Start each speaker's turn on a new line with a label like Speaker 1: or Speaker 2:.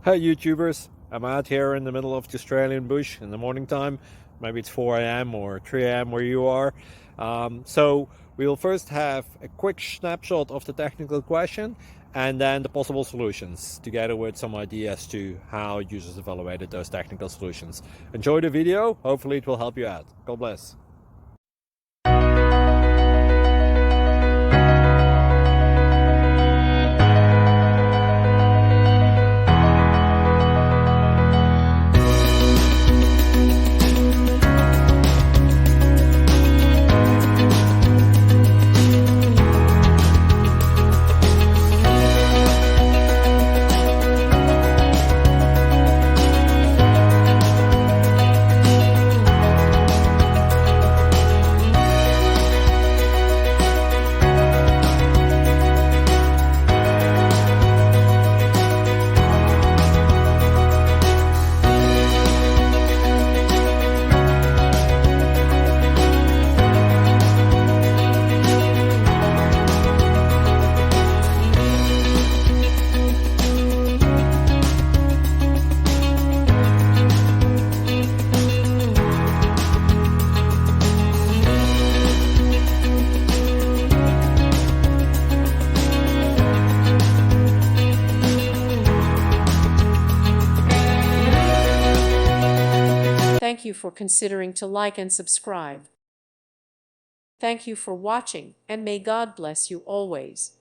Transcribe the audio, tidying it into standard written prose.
Speaker 1: Hey YouTubers, I'm out here in the middle of the Australian bush in the morning time. Maybe it's 4 a.m. or 3 a.m. where you are. So we'll first have a quick snapshot of the technical question and then the possible solutions, together with some ideas to how users evaluated those technical solutions. Enjoy the video, hopefully it will help you out. God bless.
Speaker 2: Thank you for considering to like and subscribe. Thank you for watching, and may God bless you always.